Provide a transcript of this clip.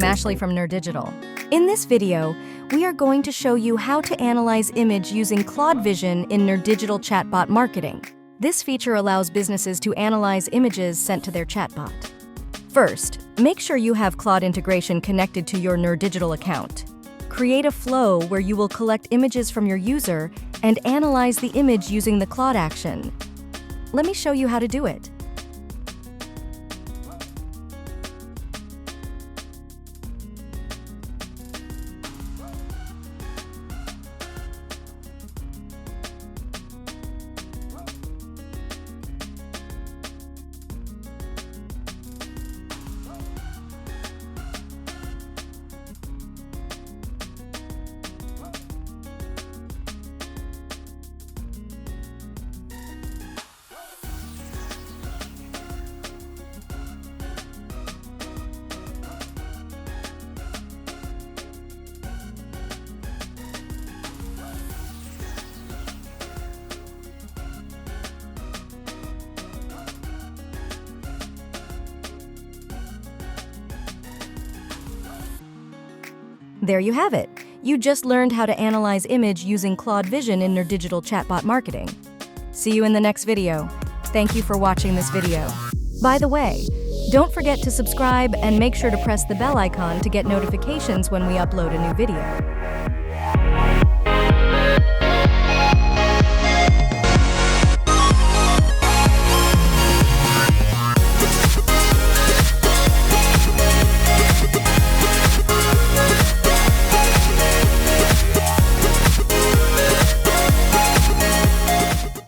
Ashley from nerDigital. In this video, we are going to show you how to analyze image using Claude Vision in nerDigital Chatbot Marketing. This feature allows businesses to analyze images sent to their chatbot. First, make sure you have Claude integration connected to your nerDigital account. Create a flow where you will collect images from your user and analyze the image using the Claude action. Let me show you how to do it. There you have it. You just learned how to analyze image using Claude Vision in nerDigital Chatbot Marketing. See you in the next video. Thank you for watching this video. By the way, don't forget to subscribe and make sure to press the bell icon to get notifications when we upload a new video.